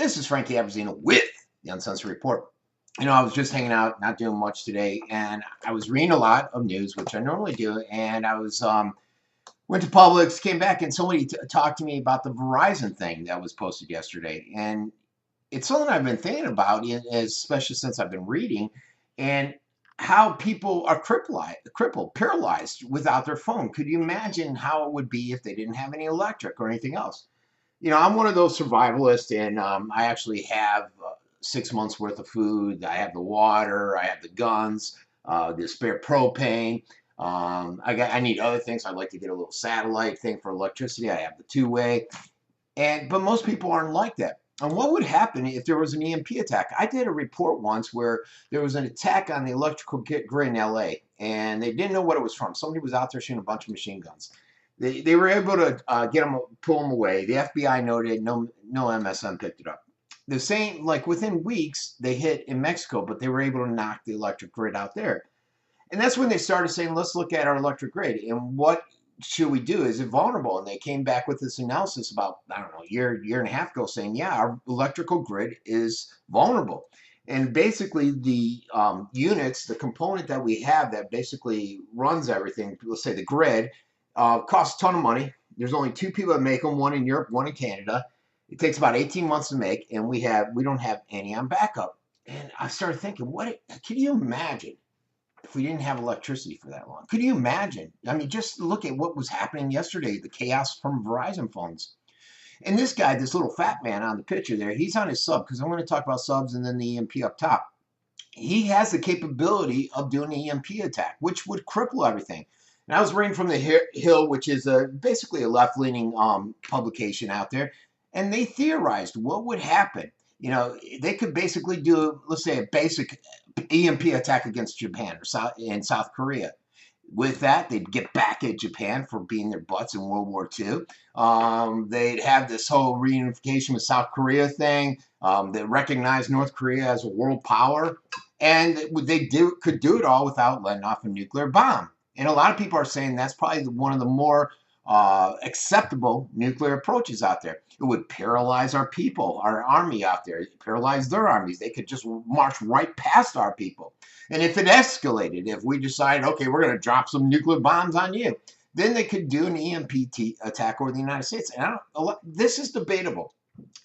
This is Frankie Abbruzzino with the Uncensored Report. You know, I was just hanging out, not doing much today, and I was reading a lot of news, which I normally do, and I was went to Publix, came back, and somebody talked to me about the Verizon thing that was posted yesterday, and it's something I've been thinking about, especially since I've been reading, and how people are crippled, paralyzed without their phone. Could you imagine how it would be if they didn't have any electric or anything else? You know, I'm one of those survivalists, and I actually have 6 months worth of food. I have the water, I have the guns, the spare propane. I need other things. I'd like to get a little satellite thing for electricity. I have the two-way, but most people aren't like that. And what would happen if there was an EMP attack? I did a report once where there was an attack on the electrical grid in LA, and they didn't know what it was from. Somebody was out there shooting a bunch of machine guns. They were able to pull them away. The FBI noted, no MSM picked it up. The same, like within weeks, they hit in Mexico, but they were able to knock the electric grid out there. And that's when they started saying, let's look at our electric grid and what should we do? Is it vulnerable? And they came back with this analysis about, I don't know, year and a half ago saying, yeah, our electrical grid is vulnerable. And basically the units, the component that we have that basically runs everything, let's say the grid, costs a ton of money. There's only two people that make them, one in Europe, one in Canada. It takes about 18 months to make, and we don't have any on backup. And I started thinking, can you imagine if we didn't have electricity for that long? Could you imagine? I mean, just look at what was happening yesterday, the chaos from Verizon phones. And this guy, this little fat man on the picture there, he's on his sub, because I'm going to talk about subs and then the EMP up top. He has the capability of doing an EMP attack, which would cripple everything. And I was reading from the Hill, which is basically a left-leaning publication out there, and they theorized what would happen. You know, they could basically do, let's say, a basic EMP attack against Japan or South Korea. With that, they'd get back at Japan for being their butts in World War II. They'd have this whole reunification with South Korea thing. They recognize North Korea as a world power, and they could do it all without letting off a nuclear bomb. And a lot of people are saying that's probably one of the more acceptable nuclear approaches out there. It would paralyze our people, our army out there, paralyze their armies. They could just march right past our people. And if it escalated, if we decided, okay, we're going to drop some nuclear bombs on you, then they could do an EMP attack over the United States. And this is debatable.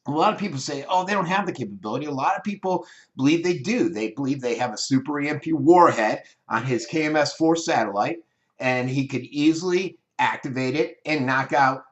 A lot of people say, oh, they don't have the capability. A lot of people believe they do. They believe they have a super EMP warhead on his KMS-4 satellite, and he could easily activate it and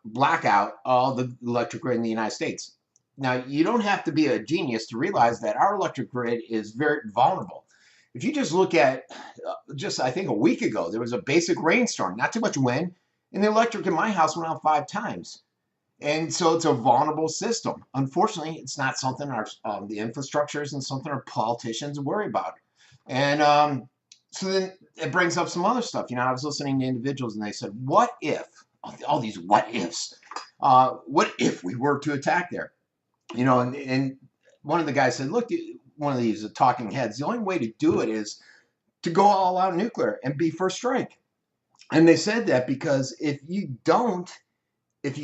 black out all the electric grid in the United States. Now, you don't have to be a genius to realize that our electric grid is very vulnerable. If you just look at, I think a week ago, there was a basic rainstorm, not too much wind, and the electric in my house went out 5 times. And so it's a vulnerable system. Unfortunately, it's not something the infrastructure isn't something our politicians worry about. And so then it brings up some other stuff. You know, I was listening to individuals and they said, what if, all these what ifs, what if we were to attack there? You know, and one of the guys said, look, one of these talking heads, the only way to do it is to go all out nuclear and be first strike. And they said that because if you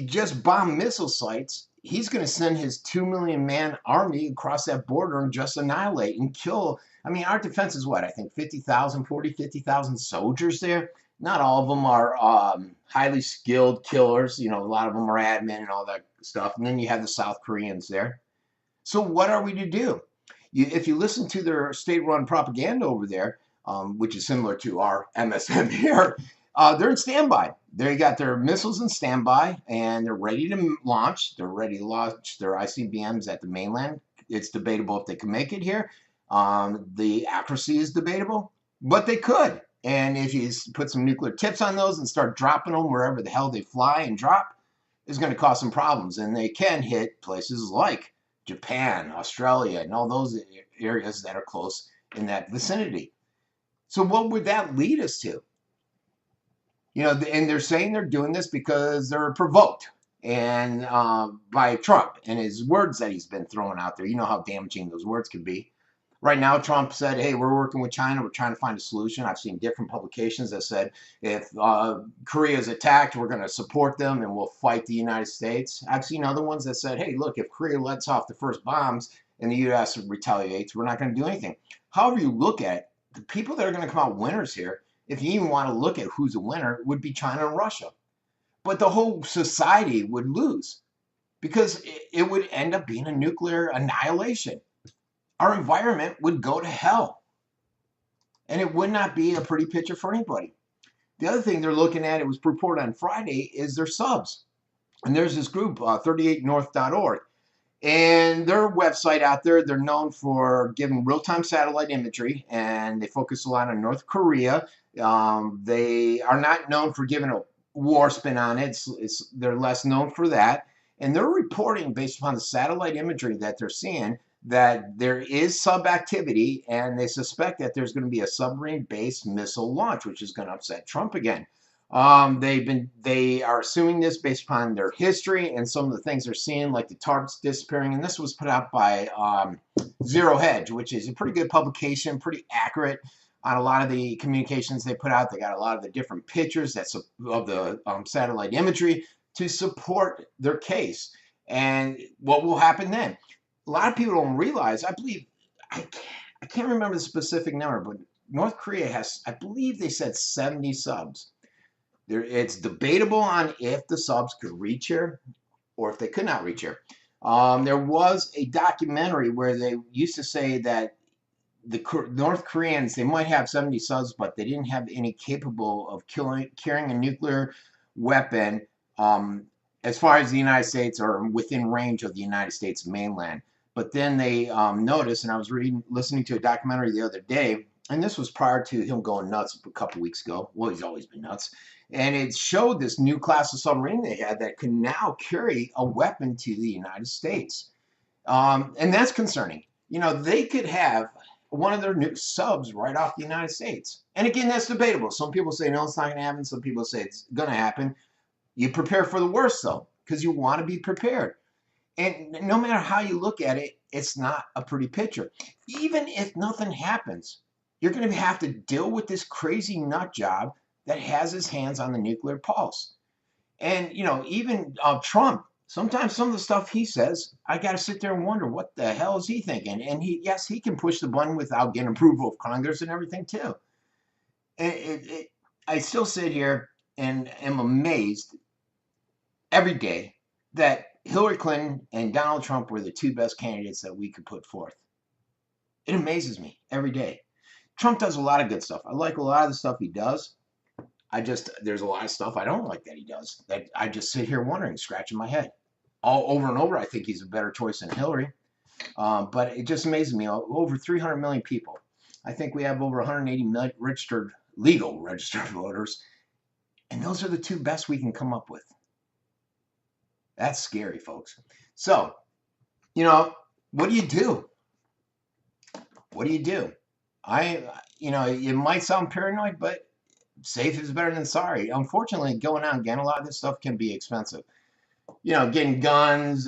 just bomb missile sites, he's going to send his 2 million man army across that border and just annihilate and kill. I mean, our defense is what? I think 50,000 soldiers there. Not all of them are highly skilled killers. You know, a lot of them are admin and all that stuff. And then you have the South Koreans there. So what are we to do? If you listen to their state-run propaganda over there, which is similar to our MSM here, they're in standby. They got their missiles in standby, and they're ready to launch. They're ready to launch their ICBMs at the mainland. It's debatable if they can make it here. The accuracy is debatable, but they could. And if you put some nuclear tips on those and start dropping them wherever the hell they fly and drop, it's going to cause some problems. And they can hit places like Japan, Australia, and all those areas that are close in that vicinity. So what would that lead us to? You know, and they're saying they're doing this because they're provoked by Trump and his words that he's been throwing out there. You know how damaging those words can be. Right now, Trump said, hey, we're working with China. We're trying to find a solution. I've seen different publications that said if Korea is attacked, we're going to support them and we'll fight the United States. I've seen other ones that said, hey, look, if Korea lets off the first bombs and the U.S. retaliates, we're not going to do anything. However you look at it, the people that are going to come out winners here, if you even want to look at who's a winner, would be China and Russia. But the whole society would lose because it would end up being a nuclear annihilation. Our environment would go to hell. And it would not be a pretty picture for anybody. The other thing they're looking at, it was reported on Friday, is their subs. And there's this group, 38north.org. And their website out there, they're known for giving real-time satellite imagery, and they focus a lot on North Korea. They are not known for giving a war spin on it. They're less known for that. And they're reporting, based upon the satellite imagery that they're seeing, that there is sub activity, and they suspect that there's going to be a submarine-based missile launch, which is going to upset Trump again. They are assuming this based upon their history and some of the things they're seeing, like the targets disappearing. And this was put out by Zero Hedge, which is a pretty good publication, pretty accurate on a lot of the communications they put out. They got a lot of the different pictures of the satellite imagery to support their case. And what will happen then? A lot of people don't realize, I believe, I can't remember the specific number, but North Korea has, I believe they said 70 subs. It's debatable on if the subs could reach here or if they could not reach here. There was a documentary where they used to say that the North Koreans, they might have 70 subs, but they didn't have any capable of carrying a nuclear weapon as far as the United States or within range of the United States mainland. But then they noticed, and I was listening to a documentary the other day, and this was prior to him going nuts a couple weeks ago. Well, he's always been nuts. And it showed this new class of submarine they had that can now carry a weapon to the United States. And that's concerning. You know, they could have one of their new subs right off the United States. And again, that's debatable. Some people say, no, it's not going to happen. Some people say it's going to happen. You prepare for the worst, though, because you want to be prepared. And no matter how you look at it, it's not a pretty picture. Even if nothing happens, you're going to have to deal with this crazy nut job that has his hands on the nuclear pulse. And, you know, even Trump, sometimes some of the stuff he says, I got to sit there and wonder, what the hell is he thinking? And yes, he can push the button without getting approval of Congress and everything, too. I still sit here and am amazed every day that Hillary Clinton and Donald Trump were the two best candidates that we could put forth. It amazes me every day. Trump does a lot of good stuff. I like a lot of the stuff he does. There's a lot of stuff I don't like that he does, that I just sit here wondering, scratching my head. All over and over, I think he's a better choice than Hillary. But it just amazes me. Over 300 million people. I think we have over 180 million legal registered voters. And those are the two best we can come up with. That's scary, folks. So, you know, what do you do? What do you do? You know, it might sound paranoid, but safe is better than sorry. Unfortunately, going out and getting a lot of this stuff can be expensive. You know, getting guns,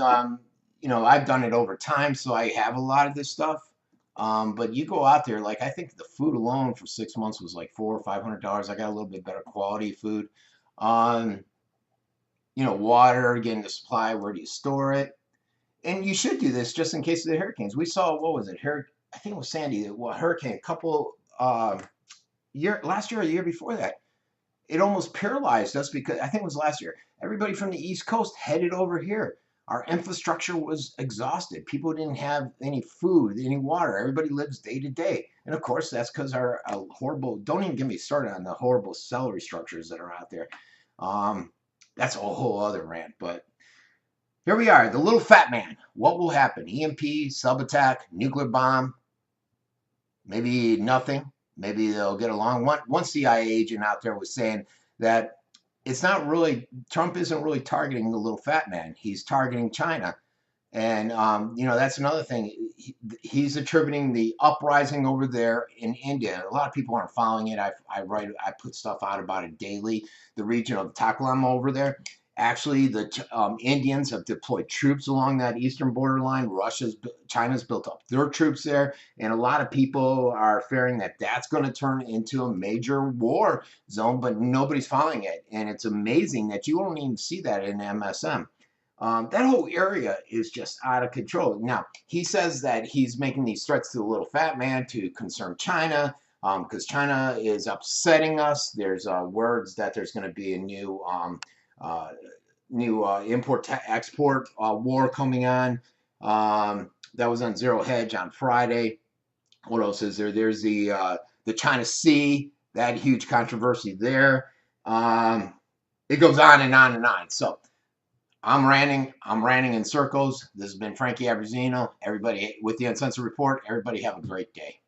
you know, I've done it over time, so I have a lot of this stuff. But you go out there, like I think the food alone for 6 months was like $400 or $500. I got a little bit better quality food. You know, water, getting the supply, where do you store it? And you should do this just in case of the hurricanes. We saw, what was it? I think it was Sandy, hurricane, a couple last year or the year before that. It almost paralyzed us because I think it was last year. Everybody from the East Coast headed over here. Our infrastructure was exhausted. People didn't have any food, any water. Everybody lives day to day. And of course, that's because our horrible, don't even get me started on the horrible salary structures that are out there. That's a whole other rant, but here we are, the little fat man. What will happen? EMP, sub-attack, nuclear bomb, maybe nothing. Maybe they'll get along. One CIA agent out there was saying that it's not really, Trump isn't really targeting the little fat man. He's targeting China. And, you know, that's another thing. He's attributing the uprising over there in India. A lot of people aren't following it. I put stuff out about it daily. The region of Taklam over there. Actually, the Indians have deployed troops along that eastern borderline. China's built up their troops there, and a lot of people are fearing that that's going to turn into a major war zone, but nobody's following it. And it's amazing that you won't even see that in MSM. That whole area is just out of control. Now, he says that he's making these threats to the little fat man to concern China, because China is upsetting us. There's words that there's going to be a new import-export war coming on. That was on Zero Hedge on Friday. What else is there? There's the China Sea, that huge controversy there. It goes on and on and on. So I'm ranting in circles. This has been Frankie Abbruzzino. Everybody with the Uncensored Report. Everybody have a great day.